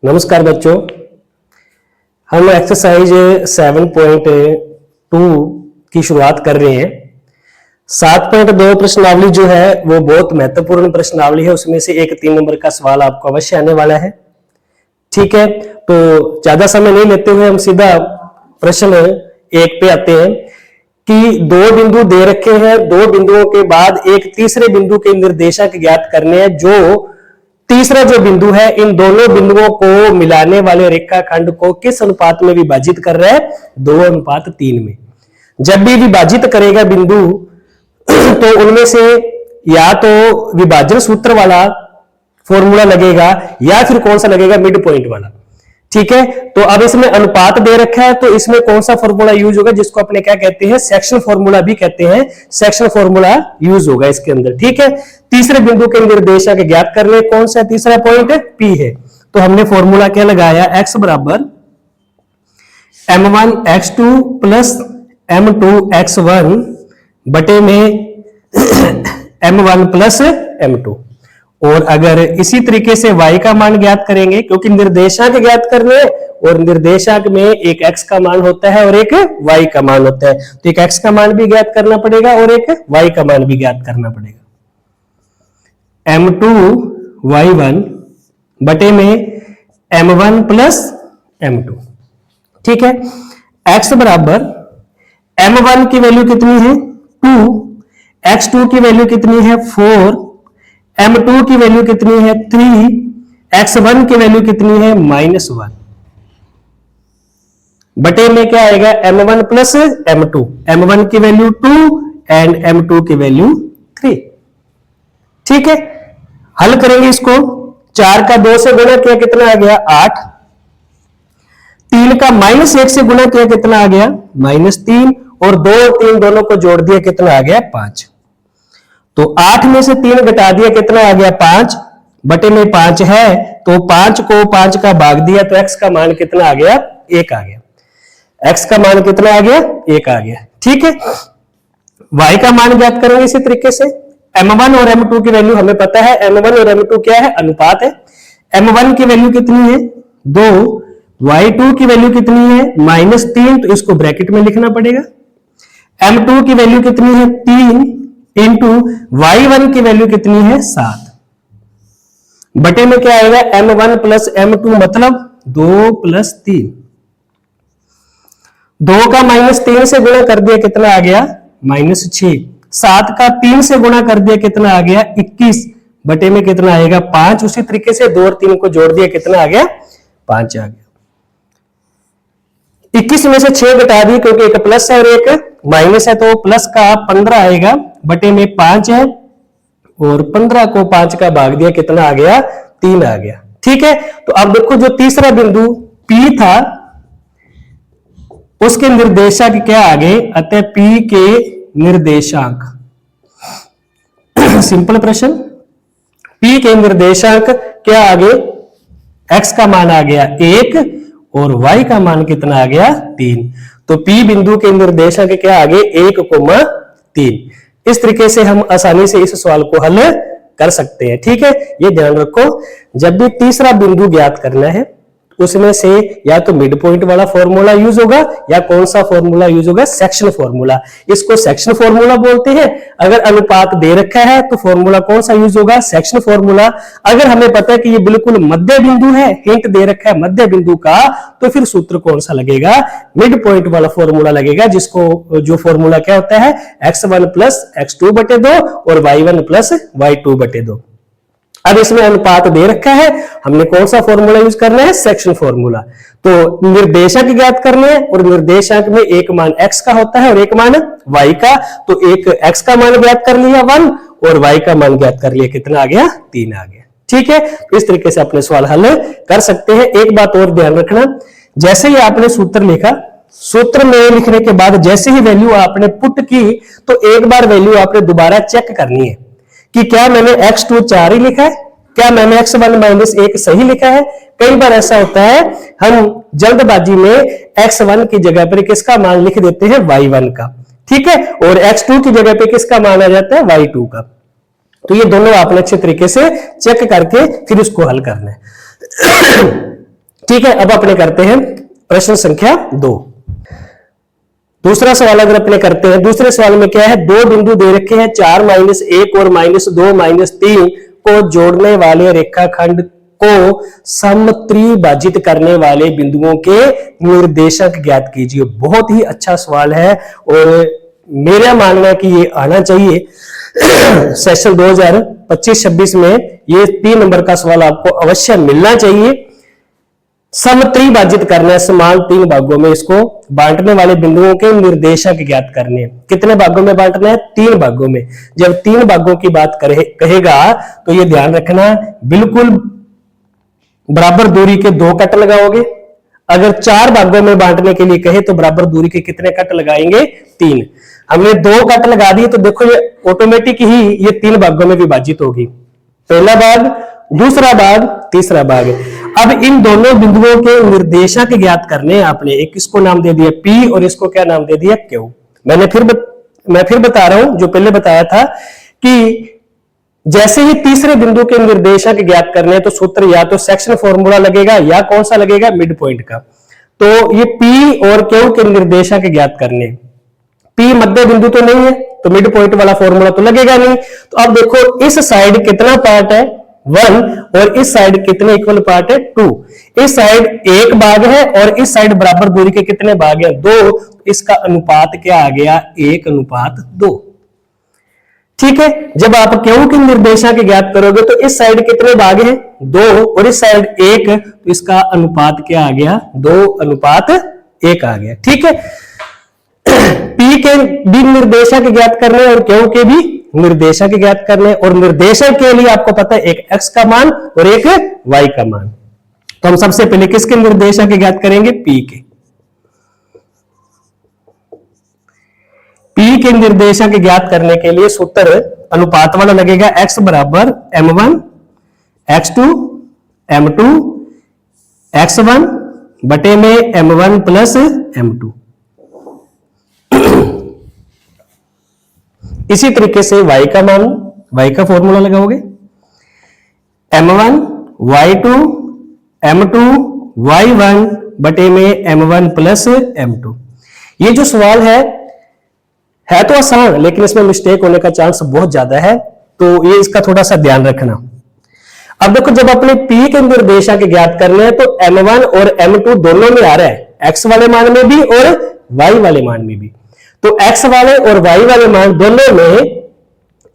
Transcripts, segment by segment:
नमस्कार बच्चों, हम एक्सरसाइज 7.2 की शुरुआत कर रहे हैं। 7.2 प्रश्नावली जो है वो बहुत महत्वपूर्ण प्रश्नावली है। उसमें से एक 3 नंबर का सवाल आपको अवश्य आने वाला है। ठीक है, तो ज्यादा समय नहीं लेते हुए हम सीधा प्रश्न 1 पे आते हैं कि दो बिंदु दे रखे हैं। दो बिंदुओं के बाद एक तीसरे बिंदु के निर्देशक ज्ञात करने हैं। जो तीसरा जो बिंदु है इन दोनों बिंदुओं को मिलाने वाले रेखाखंड को किस अनुपात में विभाजित कर रहा है? 2:3 में। जब भी विभाजित करेगा बिंदु तो उनमें से या तो विभाजन सूत्र वाला फॉर्मूला लगेगा या फिर कौन सा लगेगा? मिड पॉइंट वाला। ठीक है, तो अब इसमें अनुपात दे रखा है तो इसमें कौन सा फॉर्मूला यूज होगा? जिसको अपने क्या कहते हैं? सेक्शन फॉर्मूला भी कहते हैं। सेक्शन फॉर्मूला यूज होगा इसके अंदर। ठीक है, तीसरे बिंदु के निर्देशक ज्ञात करने, कौन सा तीसरा पॉइंट है? P है। तो हमने फॉर्मूला क्या लगाया? x बराबर m1 x2 plus m2 x1 बटे में m1 प्लस m2। और अगर इसी तरीके से y का मान ज्ञात करेंगे, क्योंकि निर्देशांक ज्ञात करने और निर्देशांक में एक x का मान होता है और एक y का मान होता है, तो एक x का मान भी ज्ञात करना पड़ेगा और एक y का मान भी ज्ञात करना पड़ेगा। m2 y1 बटे में m1 प्लस m2। ठीक है, x बराबर m1 की वैल्यू कितनी है? 2, x2 की वैल्यू कितनी है? 4, m2 की वैल्यू कितनी है? 3, x1 की वैल्यू कितनी है? -1 बटे में क्या आएगा? m1 plus m2। m1 की वैल्यू 2 एंड m2 की वैल्यू 3। ठीक है, हल करेंगे इसको। 4 का 2 से गुणा किया, कितना आ गया? 8। 3 का -1 से गुणा किया, कितना आ गया? -3। और 2 और 3 दोनों को जोड़ दिया, कितना आ गया? 5। तो 8 में से 3 घटा दिया, कितना आ गया? 5 बटे में 5 है, तो 5 को 5 का भाग दिया तो x का मान कितना आ गया? 1 आ गया। x का मान कितना आ गया? 1 आ गया। ठीक है, y का मान ज्ञात करेंगे इसी तरीके से। m1 और m2 की वैल्यू हमें पता है। m1 और m2 क्या है? अनुपात है। m1 की वैल्यू कितनी है? 2। y2 की वैल्यू कितनी है? -3, तो इसको ब्रैकेट में लिखना पड़ेगा। m2 की वैल्यू कितनी है? 3 इंटू y1 की वैल्यू कितनी है? 7 बटे में क्या आएगा? m1 प्लस m2 मतलब 2 प्लस 3। 2 का -3 से गुणा कर दिया, कितना आ गया? -6। 7 का 3 से गुणा कर दिया, कितना आ गया? 21 बटे में कितना आएगा? 5। उसी तरीके से 2 और 3 को जोड़ दिया, कितना आ गया? 5 आ गया। 21 में से 6 घटा दी, क्योंकि एक प्लस है और एक माइनस है, तो प्लस का 15 आएगा बटे में 5 है, और 15 को 5 का भाग दिया, कितना आ गया? 3 आ गया। ठीक है, तो अब देखो जो तीसरा बिंदु P था उसके निर्देशांक क्या आ गए? अतः P के निर्देशांक सिंपल प्रश्न। P के निर्देशांक क्या आ गए? x का मान आ गया 1 और y का मान कितना आ गया? 3। तो P बिंदु के निर्देशांक क्या आ गए? 1,3। इस तरीके से हम आसानी से इस सवाल को हल कर सकते हैं। ठीक है, ये ध्यान रखो, जब भी तीसरा बिंदु ज्ञात करना है उसमें से या तो मिड पॉइंट वाला फॉर्मूला यूज होगा या कौन सा फॉर्मूला यूज होगा? Section formula. इसको सेक्शन फॉर्मूला बोलते हैं। अगर अनुपात दे रखा है तो फॉर्मूला कौन सा यूज होगा? Section formula. अगर हमें पता है कि ये बिल्कुल मध्य बिंदु है, हिंट दे रखा है मध्य बिंदु का, तो फिर सूत्र कौन सा लगेगा? मिड पॉइंट वाला फॉर्मूला लगेगा, जिसको जो फॉर्मूला क्या होता है? x1 प्लस x2 बटे 2 और y1 प्लस y2 बटे 2। अब इसमें अनुपात दे रखा है, हमने कौन सा फॉर्मूला यूज करना है? Section formula. तो निर्देशांक ज्ञात करने हैं और निर्देशांक में एक मान x का होता है और एक मान y का। तो एक x का मान ज्ञात कर लिया 1 और y का मान ज्ञात कर लिया, कितना आ गया? 3 आ गया। ठीक है, इस तरीके से अपने सवाल हल कर सकते हैं। एक बात और ध्यान रखना, जैसे ही आपने सूत्र लिखा, सूत्र में लिखने के बाद जैसे ही वैल्यू आपने पुट की, तो एक बार वैल्यू आपने दोबारा चेक करनी है कि क्या मैंने x2 4 ही लिखा है, क्या मैंने x1 -1 सही लिखा है। कई बार ऐसा होता है हम जल्दबाजी में x1 की जगह पर किसका मान लिख देते हैं? y1 का। ठीक है, और x2 की जगह पे किसका मान आ जाता है? y2 का। तो ये दोनों आपने अच्छे तरीके से चेक करके फिर उसको हल करना है। ठीक है, अब अपने करते हैं प्रश्न संख्या 2। दूसरा सवाल अगर अपने करते हैं, दूसरे सवाल में क्या है, दो बिंदु दे रखे हैं 4 -1 और -2 -3 को जोड़ने वाले रेखाखंड को समत्रिभाजित करने वाले बिंदुओं के निर्देशक ज्ञात कीजिए। बहुत ही अच्छा सवाल है और मेरा मानना है कि ये आना चाहिए सेशन 2025-26 में। ये 3 नंबर का सवाल आपको अवश्य मिलना चाहिए। समत्रिभाजित करना है, समान 3 भागों में इसको बांटने वाले बिंदुओं के निर्देशक ज्ञात करने। कितने भागों में बांटना है? 3 भागों में। जब 3 भागों की बात कहेगा तो ये ध्यान रखना, बिल्कुल बराबर दूरी के 2 कट लगाओगे। अगर 4 भागों में बांटने के लिए कहे तो बराबर दूरी के कितने कट लगाएंगे? 3। हमने 2 कट लगा दिए तो देखो ये ऑटोमेटिक ही ये 3 भागों में विभाजित होगी। पहला भाग, दूसरा भाग, तीसरा भाग। अब इन दोनों बिंदुओं के निर्देशक ज्ञात करने आपने। एक इसको नाम दे दिया P और इसको क्या नाम दे दिया? Q। मैं फिर बता रहा हूं जो पहले बताया था कि जैसे ही तीसरे बिंदु के निर्देशक ज्ञात करने तो सूत्र या तो सेक्शन फॉर्मूला लगेगा या कौन सा लगेगा? मिड पॉइंट का। तो ये P और Q के निर्देशक ज्ञात करने, P मध्य बिंदु तो नहीं है तो मिड पॉइंट वाला फॉर्मूला तो लगेगा नहीं। तो अब देखो इस साइड कितना पार्ट है? 1 और इस साइड कितने इक्वल पार्ट है? 2। इस साइड 1 भाग है और इस साइड बराबर दूरी के कितने भाग हैं? 2। इसका अनुपात क्या आ गया? 1:2। ठीक है, जब आप क्यों के निर्देशक ज्ञात करोगे तो इस साइड कितने भाग हैं? 2 और इस साइड 1, तो इसका अनुपात क्या आ गया? 2:1 आ गया। ठीक है, P के भी निर्देशक ज्ञात करने और क्यों के भी निर्देशक ज्ञात करने। और निर्देशक के लिए आपको पता है एक x का मान और एक y का मान। तो हम सबसे पहले किसके निर्देशक ज्ञात करेंगे? P के। P के निर्देशक ज्ञात करने के लिए सूत्र अनुपात वाला लगेगा, x बराबर m1 x2 m2 x1 बटे में m1 प्लस m2। इसी तरीके से y का मान, y का फॉर्मूला लगाओगे m1 y2 m2 y1 बटे में m1 प्लस m2। ये जो सवाल है तो आसान, लेकिन इसमें मिस्टेक होने का चांस बहुत ज्यादा है, तो ये इसका थोड़ा सा ध्यान रखना। अब देखो जब अपने P के निर्देशक ज्ञात करने हैं तो m1 और m2 दोनों में आ रहा है, x वाले मान में भी और y वाले मान में भी। तो x वाले और y वाले मान दोनों में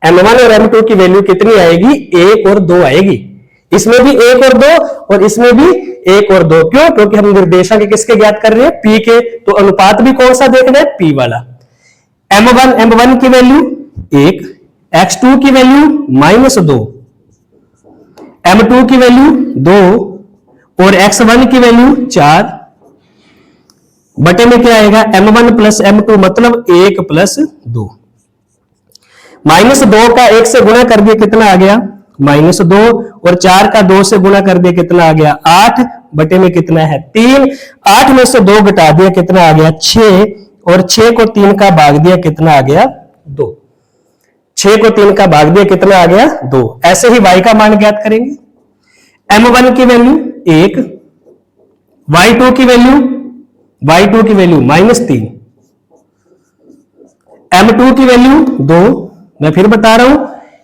m1 और m2 की वैल्यू कितनी आएगी? 1 और 2 आएगी। इसमें भी 1 और 2 और इसमें भी 1 और 2। क्यों? क्योंकि हम निर्देशक किसके ज्ञात कर रहे हैं? P के। तो अनुपात भी कौन सा देखना है? P वाला। m1 की वैल्यू 1, x2 की वैल्यू -2, m2 की वैल्यू 2 और x1 की वैल्यू 4 बटे में क्या आएगा? m1 प्लस m2 मतलब 1 प्लस 2। -2 का 1 से गुणा कर दिया कितना आ गया? -2 और 4 का 2 से गुणा कर दिया कितना आ गया? 8 बटे में कितना है? 3। 8 में से 2 घटा दिया कितना आ गया? 6 और 6 को 3 का भाग दिया कितना आ गया? 2। 6 को 3 का भाग दिया कितना आ गया? 2। ऐसे ही y का मान ज्ञात करेंगे। m1 की वैल्यू 1, y2 की वैल्यू -3, m2 की वैल्यू 2। मैं फिर बता रहा हूं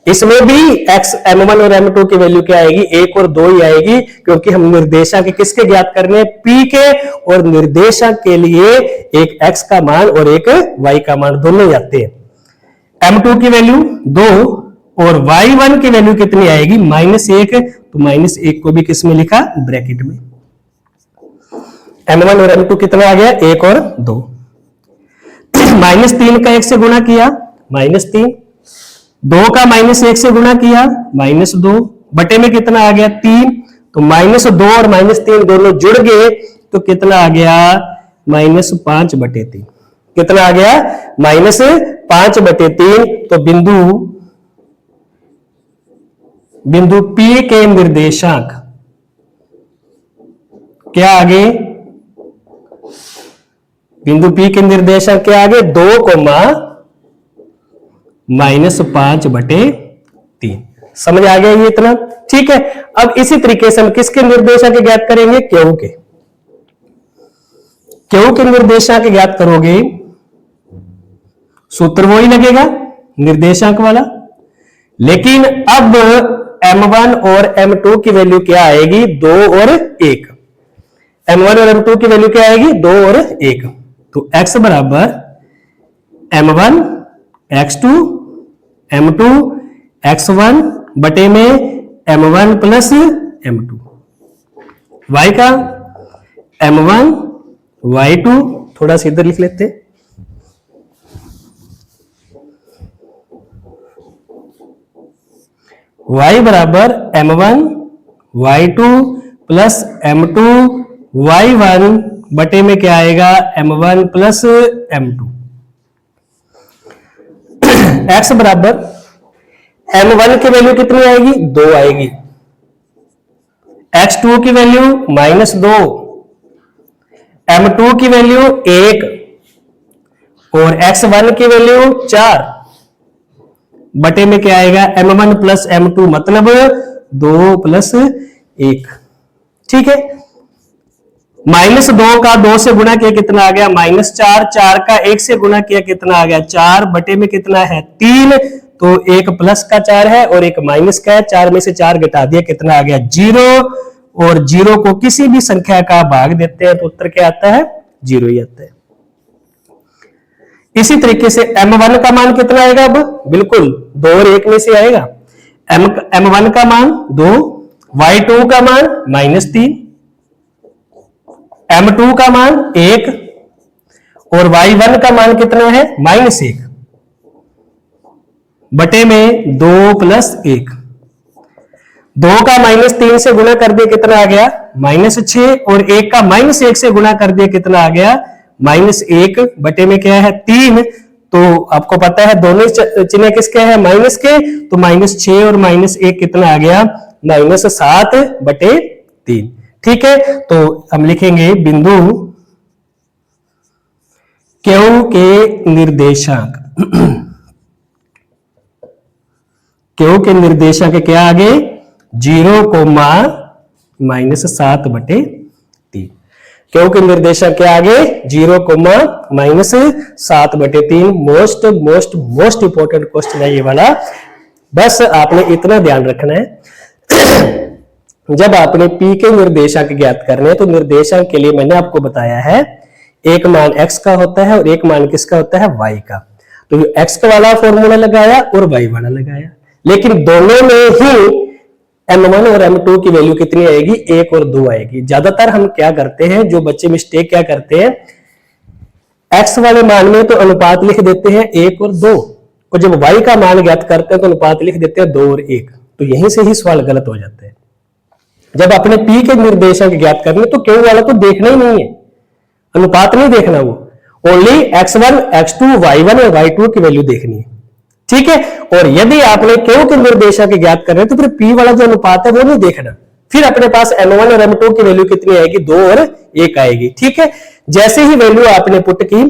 इसमें भी m1 और m2 की वैल्यू क्या आएगी? 1 और 2 ही आएगी, क्योंकि हम निर्देशक किसके ज्ञात करने? P के। और निर्देशक के लिए एक x का मान और एक y का मान दोनों आते हैं। m2 की वैल्यू 2 और y1 की वैल्यू कितनी आएगी? -1। तो -1 को भी किसमें लिखा? ब्रैकेट में। m1 और m2 कितना आ गया? 1 और 2। -3 का 1 से गुणा किया -3, 2 का -1 से गुणा किया -2 बटे में कितना आ गया? 3। तो -2 और -3 दोनों जुड़ गए तो कितना आ गया? -5/3। कितना आ गया? -5/3। तो बिंदु P के निर्देशांक क्या आगे? बिंदु P के निर्देशांक क्या आगे? 2, -5/3। समझ आ गया ये इतना? ठीक है। अब इसी तरीके से हम किसके निर्देशांक ज्ञात करेंगे? क्यू के। क्यू के निर्देशांक ज्ञात करोगे, सूत्र वही लगेगा निर्देशांक वाला, लेकिन अब m1 और m2 की वैल्यू क्या आएगी? 2 और 1। m1 और m2 की वैल्यू क्या आएगी? 2 और 1। तो x बराबर m1 x2 m2 x1 बटे में m1 प्लस m2, y का m1 y2, थोड़ा सा इधर लिख लेते हैं, y बराबर m1 y2 plus m2 y1 बटे में क्या आएगा? m1 plus m2। x बराबर m1 की वैल्यू कितनी आएगी? 2 आएगी, x2 की वैल्यू -2, m2 की वैल्यू 1 और x1 की वैल्यू 4 बटे में क्या आएगा? m1 प्लस m2 मतलब 2 प्लस 1। ठीक है। -2 का 2 से गुणा किया कितना आ गया? -4। 4 का 1 से गुणा किया कितना आ गया? 4 बटे में कितना है? 3। तो एक प्लस का 4 है और एक माइनस का है, 4 में से 4 घटा दिया कितना आ गया? 0। और 0 को किसी भी संख्या का भाग देते हैं तो उत्तर क्या आता है? 0 ही आता है। इसी तरीके से m1 का मान कितना आएगा? अब बिल्कुल 2 और 1 में से आएगा। m1 का मान 2, y2 का मान -3, m2 का मान 1 और y1 का मान कितना है? -1 बटे में 2 प्लस 1। 2 का -3 से गुणा कर दिया कितना आ गया? -6 और 1 का -1 से गुणा कर दिया कितना आ गया? -1 बटे में क्या है? 3। तो आपको पता है दोनों चिन्ह किसके हैं? माइनस के। तो -6 और -1 कितना आ गया? -7 बटे 3। ठीक है। तो हम लिखेंगे बिंदु क्यू के निर्देशांक क्यू के निर्देशांक क्या आगे? 0, -7 बटे 3। क्यू के निर्देशांक क्या आगे? 0, -7 बटे 3। मोस्ट इंपॉर्टेंट क्वेश्चन है ये वाला, बस आपने इतना ध्यान रखना है। जब आपने P के निर्देशांक ज्ञात करने हैं तो निर्देशांक के लिए मैंने आपको बताया है एक मान x का होता है और एक मान किसका होता है? y का। तो x का वाला फॉर्मूला लगाया और y वाला लगाया, लेकिन दोनों में ही m1 और m2 की वैल्यू कितनी आएगी? 1 और 2 आएगी। ज्यादातर हम क्या करते हैं, जो बच्चे मिस्टेक क्या करते हैं, x वाले मान में तो अनुपात लिख देते हैं 1 और 2, और जब y का मान ज्ञात करते हैं तो अनुपात लिख देते हैं 2 और 1। तो यहीं से ही सवाल गलत हो जाता है। जब अपने P के निर्देशांक ज्ञात करने तो क्यू वाला तो देखना ही नहीं है, अनुपात नहीं देखना, वो ओनली x1 x2 y1 और y2 की वैल्यू देखनी है। ठीक है। और यदि आपने क्यू के निर्देशांक ज्ञात कर रहे हैं तो फिर P वाला जो अनुपात है वो नहीं देखना, फिर अपने पास m1 और m2 की वैल्यू कितनी आएगी? 2 और 1 आएगी। ठीक है। जैसे ही वैल्यू आपने पुट की,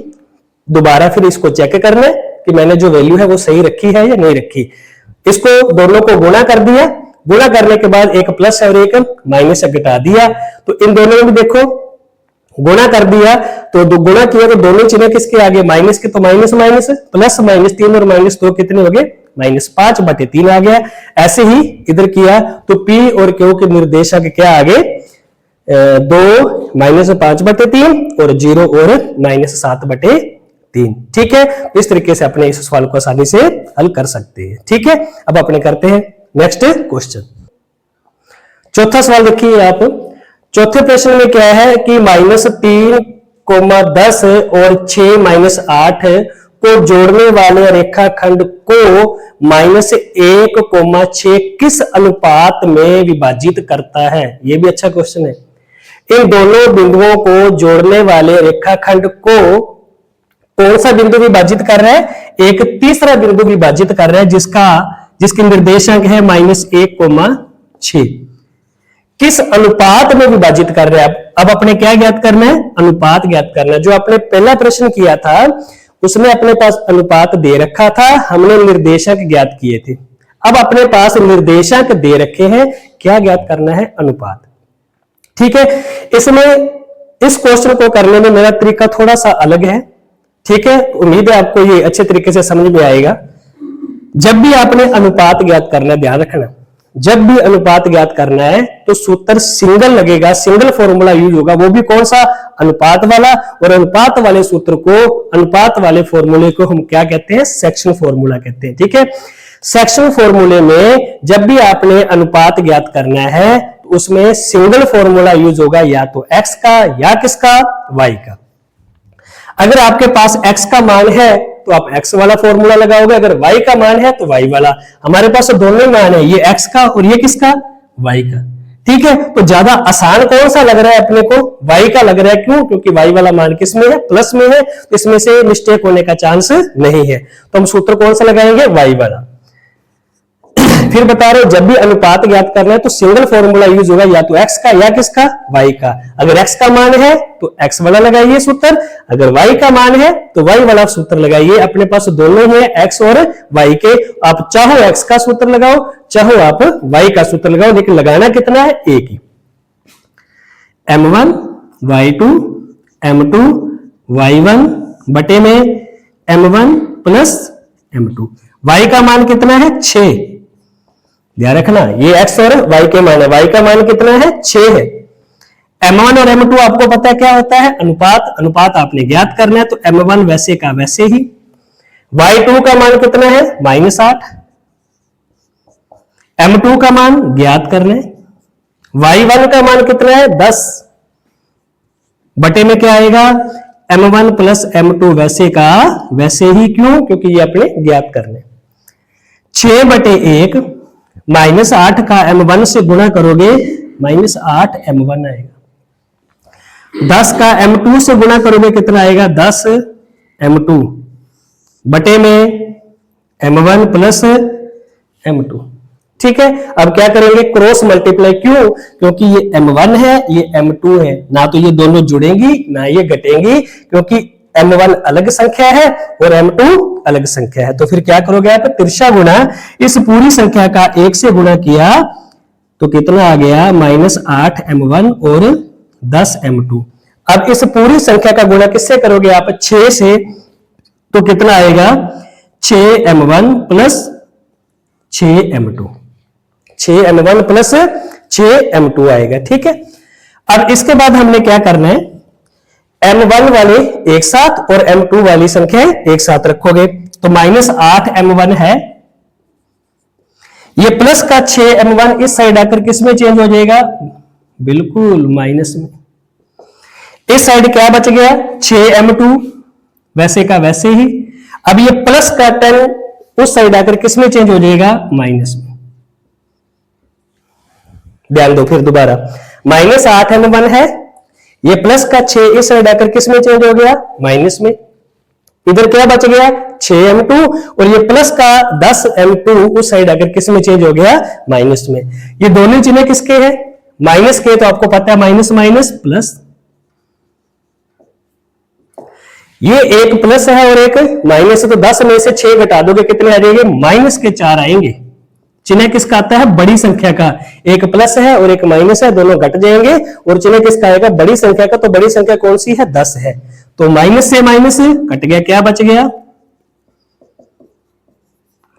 दोबारा फिर इसको चेक करना है कि मैंने जो वैल्यू है वो सही रखी है या नहीं रखी। इसको दोनों को गुणा कर दिया, गुणा करने के बाद एक प्लस है और एक माइनस घटा दिया, तो इन दोनों में भी देखो गुणा कर दिया, तो गुणा किया तो दोनों चिन्ह किसके आगे? माइनस के। तो माइनस प्लस -3 और -2 कितने हो गए? -5 बटे 3 आ गया। ऐसे ही इधर किया तो P और Q के निर्देशांक क्या आगे? 2 -5 बटे 3 और 0 और -7 बटे 3। ठीक है। इस तरीके से अपने इस सवाल को आसानी से हल कर सकते हैं। ठीक है। अब अपने करते हैं नेक्स्ट क्वेश्चन। चौथा सवाल देखिए आप। चौथे प्रश्न में क्या है कि -3, 10 और 6 -8 को जोड़ने वाले रेखाखंड को -1, 6 किस अनुपात में विभाजित करता है? यह भी अच्छा क्वेश्चन है। इन दोनों बिंदुओं को जोड़ने वाले रेखाखंड को कौन सा बिंदु विभाजित कर रहा है? एक तीसरा बिंदु विभाजित कर रहा है जिसके निर्देशांक है -1, 6। किस अनुपात में विभाजित कर रहे हैं? अब अपने क्या ज्ञात करना है? अनुपात ज्ञात करना है। जो आपने पहला प्रश्न किया था उसमें अपने पास अनुपात दे रखा था, हमने निर्देशांक ज्ञात किए थे। अब अपने पास निर्देशांक दे रखे हैं, क्या ज्ञात करना है? अनुपात। ठीक है, इसमें इस क्वेश्चन को करने में मेरा तरीका थोड़ा सा अलग है। ठीक है, उम्मीद है आपको ये अच्छे तरीके से समझ में आएगा। जब भी आपने अनुपात ज्ञात करना है, ध्यान रखना, जब भी अनुपात ज्ञात करना है तो सूत्र सिंगल लगेगा, सिंगल फॉर्मूला यूज होगा, वो भी कौन सा? अनुपात वाला। और अनुपात वाले सूत्र को, अनुपात वाले फॉर्मूले को हम क्या कहते हैं? सेक्शन फॉर्मूला कहते हैं। ठीक है, सेक्शन फॉर्मूले में जब भी आपने अनुपात ज्ञात करना है तो उसमें सिंगल फॉर्मूला यूज होगा, या तो x का या किसका? y का। अगर आपके पास x का मान है तो आप x वाला फॉर्मूला लगाओगे, अगर y का मान है तो y वाला। हमारे पास तो दोनों मान है, ये x का और ये किसका? y का। ठीक है, तो ज्यादा आसान कौन सा लग रहा है अपने को? y का लग रहा है। क्यों? क्योंकि y वाला मान किस में है? प्लस में है, तो इसमें से मिस्टेक होने का चांस नहीं है। तो हम सूत्र कौन सा लगाएंगे? y वाला। फिर बता रहे जब भी अनुपात ज्ञात करना है तो सिंगल फॉर्मूला यूज होगा, या तो x का या किसका? y का। अगर x का मान है तो x वाला लगाइए सूत्र, अगर y का मान है तो y वाला सूत्र लगाइए। अपने पास दोनों ही है, x और y के। आप चाहो x का सूत्र लगाओ, चाहो आप y का सूत्र लगाओ, लेकिन लगाना कितना है? एक ही। m1 y2 m2 y1 बटे में m1 प्लस m2। y का मान कितना है? 6। ध्यान रखना, ये x और y के मान है। y का मान कितना है? 6 है। m1 और m2 आपको पता है क्या होता है? अनुपात। अनुपात आपने ज्ञात करना है तो m1 वैसे का वैसे ही। y2 का मान कितना है? -8। m2 का मान ज्ञात करना है। y1 का मान कितना है? 10 बटे में क्या आएगा? m1 प्लस m2 वैसे का वैसे ही। क्यों? क्योंकि ये अपने ज्ञात करने। 6 बटे 1 -8 का m1 से गुणा करोगे -8 m1 आएगा। 10 का m2 से गुणा करोगे कितना आएगा? 10 m2 बटे में m1 प्लस m2। ठीक है, अब क्या करेंगे? Cross multiply. क्यों? क्योंकि ये m1 है, ये m2 है, ना तो ये दोनों जुड़ेंगी ना ये घटेंगी, क्योंकि m1 अलग संख्या है और m2 अलग संख्या है। तो फिर क्या करोगे आप? तिरछा गुणा। इस पूरी संख्या का 1 से गुणा किया तो कितना आ गया? -8 m1 और 10 m2। अब इस पूरी संख्या का गुणा किससे करोगे आप? 6 से, तो कितना आएगा? 6 m1 plus 6 m2। 6 m1 plus 6 m2 आएगा। ठीक है, अब इसके बाद हमने क्या करना है? m1 वाले एक साथ और m2 वाली संख्या एक साथ रखोगे तो -8 m1 है, ये प्लस का 6 m1 इस साइड आकर किस में चेंज हो जाएगा? बिल्कुल माइनस में। इस साइड क्या बच गया? 6 m2 वैसे का वैसे ही। अब ये प्लस का 10 उस साइड आकर किस में चेंज हो जाएगा? माइनस में। ध्यान दो फिर दोबारा, -8 m1 है, ये प्लस का 6 इस साइड आकर किस में चेंज हो गया? माइनस में। इधर क्या बच गया? 6 m2 और ये प्लस का 10 m2 उस साइड आकर किस में चेंज हो गया? माइनस में। ये दोनों चिन्ह किसके हैं? माइनस के। तो आपको पता है माइनस माइनस प्लस, ये एक प्लस है और एक माइनस है, तो 10 में से 6 घटा दोगे कितने आ जाएंगे? -4 आएंगे। चिन्ह किसका आता है? बड़ी संख्या का। एक प्लस है और एक माइनस है, दोनों घट जाएंगे और चिन्ह किसका आएगा? बड़ी संख्या का। तो बड़ी संख्या कौन सी है? 10 है। तो माइनस से माइनस कट गया, क्या बच गया?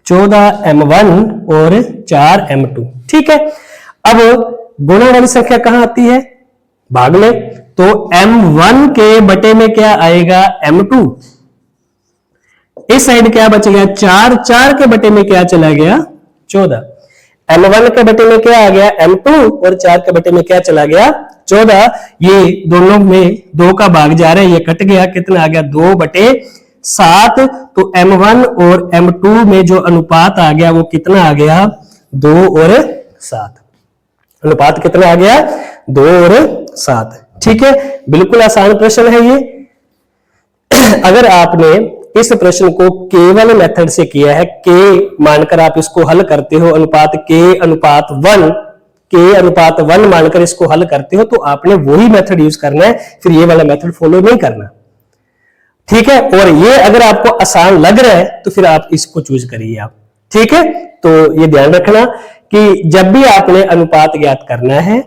14 m1 और 4 m2। ठीक है, अब गुणा वाली संख्या कहां आती है? भाग में। तो m1 के बटे में क्या आएगा? m2। इस साइड क्या बच गया? 4। 4 के बटे में क्या चला गया? 14। m1 के बटे में क्या आ गया? m2 और 4 के बटे में क्या चला गया? 14। ये दोनों में 2 का भाग जा रहा है, ये कट गया, कितना आ गया? 2/7। तो m1 और m2 में जो अनुपात आ गया वो कितना आ गया? 2 और 7। अनुपात कितना आ गया? 2 और 7। ठीक है, बिल्कुल आसान प्रश्न है ये। अगर आपने इस प्रश्न को केवल मेथड से किया है, के मानकर आप इसको हल करते हो, अनुपात के अनुपात 1 मानकर इसको हल करते हो, तो आपने वही मेथड यूज करना है, फिर ये वाला मेथड फॉलो नहीं करना। ठीक है, और ये अगर आपको आसान लग रहा है तो फिर आप इसको चूज करिए। आप ठीक है, तो ये ध्यान रखना कि जब भी आपने अनुपात ज्ञात करना है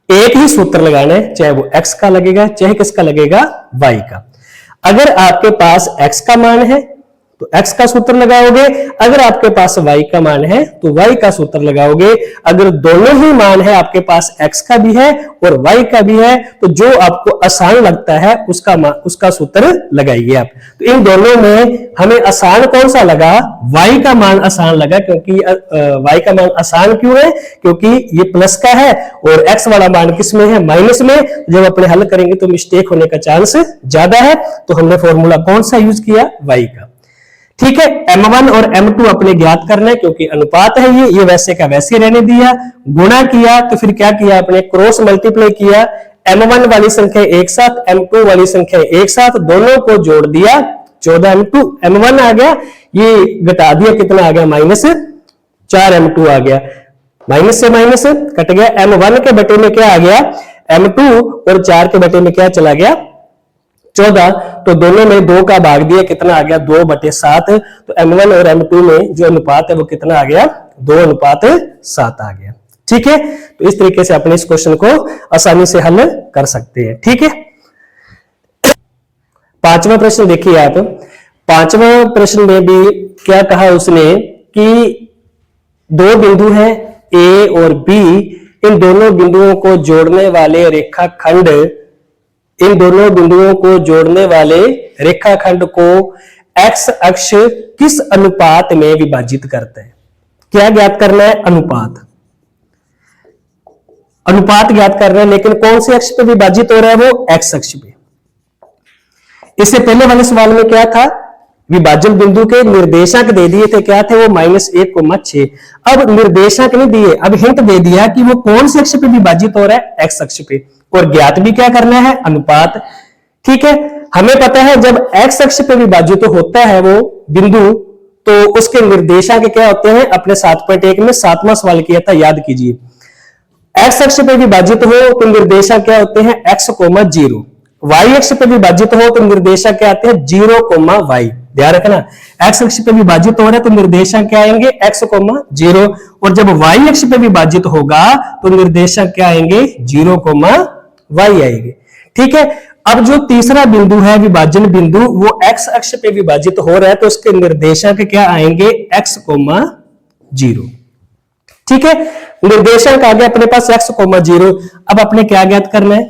एक ही सूत्र लगाना है, चाहे वो x का लगेगा चाहे किसका लगेगा y का। अगर आपके पास x का मान है तो x का सूत्र लगाओगे, अगर आपके पास y का मान है तो y का सूत्र लगाओगे। अगर दोनों ही मान है, आपके पास x का भी है और y का भी है, तो जो आपको आसान लगता है उसका सूत्र लगाइए आप। तो इन दोनों में हमें आसान कौन सा लगा? y का मान आसान लगा, क्योंकि y का मान आसान क्यों है? क्योंकि ये प्लस का है और x वाला मान किस में है? माइनस में। जब अपने हल करेंगे तो मिस्टेक होने का चांस ज्यादा है, तो हमने फॉर्मूला कौन सा यूज किया? y का। ठीक है, m1 और m2 अपने ज्ञात करना है, क्योंकि अनुपात है ये वैसे का वैसे रहने दिया। गुणा किया तो फिर क्या किया? अपने क्रॉस मल्टीप्लाई किया, m1 वाली संख्या एक साथ, m2 वाली संख्या एक साथ, दोनों को जोड़ दिया, 14 m2 m1 आ गया, ये घटा दिया, कितना आ गया? -4 m2 आ गया। माइनस से माइनस कट गया, m1 के बटे में क्या आ गया? m2, और 4 के बटे में क्या चला गया? 14। तो दोनों में 2 का भाग दिया, कितना आ गया? 2/7। तो m1 और m2 में जो अनुपात है वो कितना आ गया? 2:7 आ गया। ठीक है, तो इस तरीके से अपने इस क्वेश्चन को आसानी से हल कर सकते हैं। ठीक है, पांचवा प्रश्न देखिए आप। पांचवा प्रश्न में भी क्या कहा उसने कि दो बिंदु हैं ए और बी, इन दोनों बिंदुओं को जोड़ने वाले रेखाखंड, इन दोनों बिंदुओं को जोड़ने वाले रेखाखंड को x अक्ष किस अनुपात में विभाजित करते हैं? क्या ज्ञात करना है? अनुपात। अनुपात ज्ञात करना है, लेकिन कौन से अक्ष पे विभाजित हो रहा है? वो x अक्ष पे। इससे पहले वाले सवाल में क्या था? विभाजन बिंदु के निर्देशांक दे दिए थे, क्या थे वो? -1,6। अब निर्देशांक नहीं दिए, अब हिंट दे दिया कि वो कौन से अक्ष पे विभाजित हो रहा है? x अक्ष पे। और ज्ञात भी क्या करना है? अनुपात। ठीक है, हमें पता है जब x अक्ष पे विभाजित होता है वो बिंदु, तो उसके निर्देशांक क्या होते हैं? अपने 7.1 में 7वां सवाल किया था, याद कीजिए। x अक्ष पे विभाजित हो तो निर्देशांक क्या होते हैं? x, 0। y अक्ष पे विभाजित हो तो निर्देशांक क्या आते हैं? 0, y। ध्यान रखना, x अक्ष पे विभाजित हो रहा है तो निर्देशांक क्या आएंगे? x, 0। और जब y अक्ष पे विभाजित होगा तो निर्देशांक क्या आएंगे? 0, y आएंगे। ठीक है, अब जो तीसरा बिंदु है विभाजन बिंदु, वो x अक्ष पे विभाजित हो रहा है तो उसके निर्देशांक क्या आएंगे? x, 0। ठीक है, निर्देशांक आ गया अपने पास x, 0। अब अपने क्या ज्ञात करना है?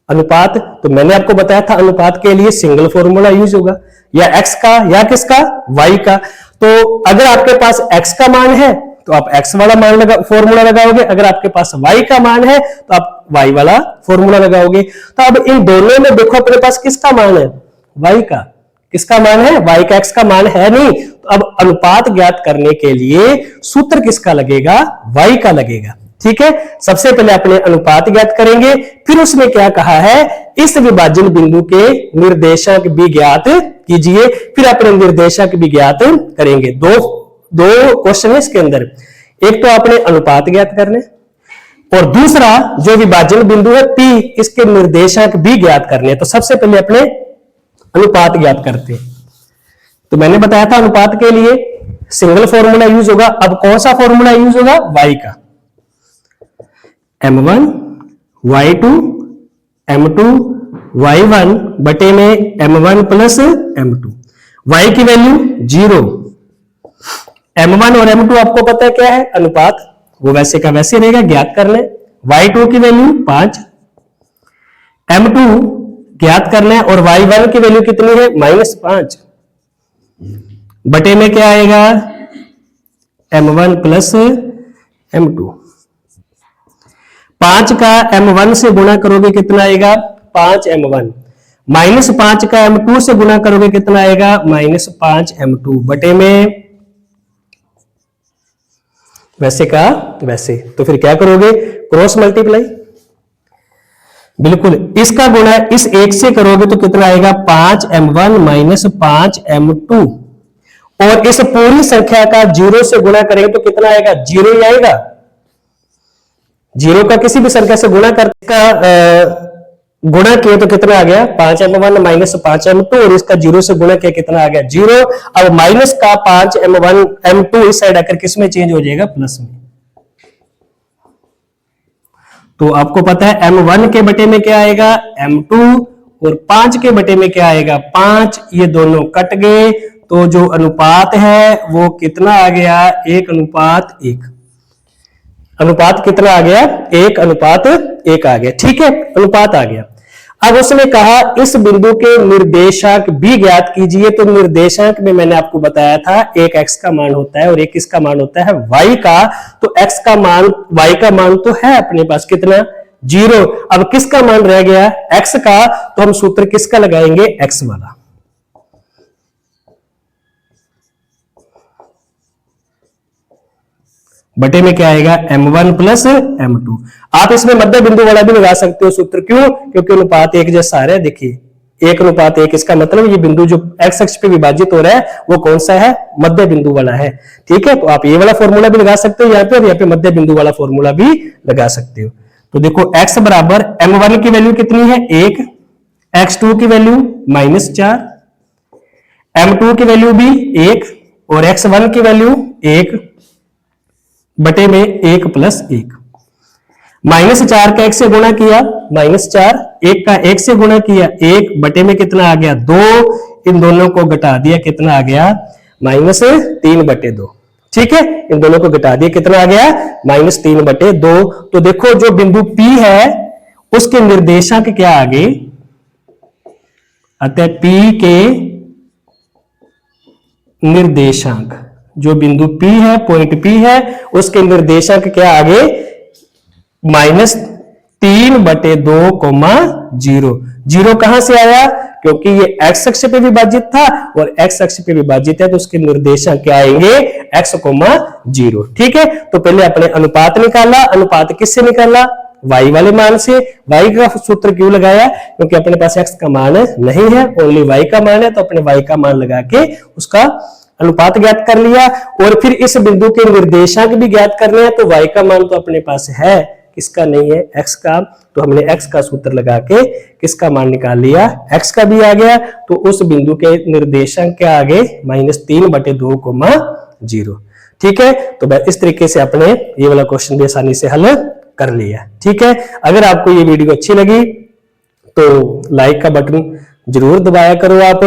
अनुपात। तो मैंने आपको बताया था अनुपात के लिए सिंगल फॉर्मूला यूज होगा, या x का या किसका? y का। तो अगर आपके पास x का मान है तो आप x वाला मान फॉर्मूला लगाओगे, अगर आपके पास y का मान है तो आप y वाला फॉर्मूला लगाओगे। तो अब इन दोनों में देखो अपने पास किसका मान है? y का। किसका मान है? y का। x का मान है नहीं, तो अब अनुपात ज्ञात करने के लिए सूत्र किसका लगेगा? y का लगेगा। ठीक है, सबसे पहले अपने अनुपात ज्ञात करेंगे, फिर उसमें क्या कहा है? इस विभाजन बिंदु के निर्देशांक भी ज्ञात कीजिए, फिर अपने निर्देशांक भी ज्ञात करेंगे। दो क्वेश्चन है इसके अंदर, एक तो आपने अनुपात ज्ञात करने, और दूसरा जो विभाजन बिंदु है P, इसके निर्देशांक भी ज्ञात करने। तो सबसे पहले अपने अनुपात ज्ञात करते हैं। तो मैंने बताया था अनुपात के लिए सिंगल फॉर्मूला यूज होगा। अब कौन सा फॉर्मूला यूज होगा? y का। m1 y2 m2 y1 बटे में m1 प्लस m2। y की वैल्यू 0, m1 और m2 आपको पता है क्या है? अनुपात, वो वैसे का वैसे रहेगा, ज्ञात करना है। y2 की वैल्यू 5, m2 ज्ञात करना है, और y1 की वैल्यू कितनी है? -5 बटे में क्या आएगा? m1 plus m2। 5 का m1 से गुणा करोगे कितना आएगा? 5m1। -5 का m2 से गुणा करोगे कितना आएगा? -5m2 बटे में वैसे का वैसे। तो फिर क्या करोगे? Cross multiply. बिल्कुल, इसका गुणा इस एक से करोगे तो कितना आएगा? 5m1 -5m2। और इस पूरी संख्या का 0 से गुणा करेंगे तो कितना आएगा? 0 ही आएगा। 0 का किसी भी संख्या से गुणा करने का गुणा किया तो कितना आ गया 5m1 माइनस 5m2 और इसका 0 से गुणा किया कितना आ गया 0। अब माइनस का 5m1 m2 इस साइड आकर किस में चेंज हो जाएगा प्लस में। तो आपको पता है m1 के बटे में क्या आएगा m2 और 5 के बटे में क्या आएगा 5, ये दोनों कट गए तो जो अनुपात है वो कितना आ गया 1:1। अनुपात कितना आ गया 1:1 आ गया। ठीक है, अनुपात आ गया। अब उसने कहा इस बिंदु के निर्देशांक भी ज्ञात कीजिए। तो निर्देशांक में मैंने आपको बताया था एक x का मान होता है और एक किसका मान होता है y का। तो x का मान y का मान तो है अपने पास कितना 0। अब किसका मान रह गया x का, तो हम सूत्र किसका लगाएंगे x वाला। बटे में क्या आएगा m1 प्लस m2। आप इसमें मध्य बिंदु वाला भी लगा सकते हो सूत्र, क्यों, क्योंकि अनुपात एक जैसा आ रहा है। देखिए 1:1, इसका मतलब ये बिंदु जो x अक्ष पे विभाजित हो रहा है वो कौन सा है मध्य बिंदु वाला है। ठीक है, तो आप ये वाला फॉर्मूला भी लगा सकते हो यहाँ पे और यहाँ पे मध्य बिंदु वाला फॉर्मूला भी लगा सकते हो। तो देखो x बराबर m1 की वैल्यू कितनी है 1, x2 की वैल्यू -4, m2 की वैल्यू भी 1 और x1 की वैल्यू 1 बटे में 1 + 1। -4 का 1 से गुणा किया -4, 1 का 1 से गुणा किया 1 बटे में कितना आ गया 2। इन दोनों को घटा दिया कितना आ गया -3/2। ठीक है, इन दोनों को घटा दिया कितना आ गया -3/2। तो देखो जो बिंदु P है उसके निर्देशांक क्या आ गए, अतः P के निर्देशांक, जो बिंदु P है पॉइंट P है उसके निर्देशांक क्या आगे -3/2, 0 कहां से आया, क्योंकि ये x अक्ष पे विभाजित था और x अक्ष पे विभाजित है तो उसके निर्देशांक क्या आएंगे x, 0। ठीक है, तो पहले अपने अनुपात निकाला। अनुपात किससे निकाला y वाले मान से। y का सूत्र क्यों लगाया, क्योंकि अपने पास x का मान नहीं है, ओनली y का मान है, तो अपने y का मान लगा के उसका अनुपात ज्ञात कर लिया। और फिर इस बिंदु के निर्देशांक भी ज्ञात करने हैं। तो y का मान तो अपने पास है, किसका नहीं है x का, तो हमने x का सूत्र लगा के किसका मान निकाल लिया x का भी आ गया। तो उस बिंदु के निर्देशांक के आगे -3/2, 0। ठीक है, तो इस तरीके से अपने ये वाला क्वेश्चन भी आसानी से हल कर लिया। ठीक है, अगर आपको ये वीडियो अच्छी लगी तो लाइक का बटन जरूर दबाया करो आप।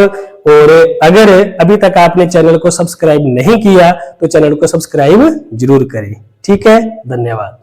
और अगर अभी तक आपने चैनल को सब्सक्राइब नहीं किया तो चैनल को सब्सक्राइब जरूर करें। ठीक है, धन्यवाद।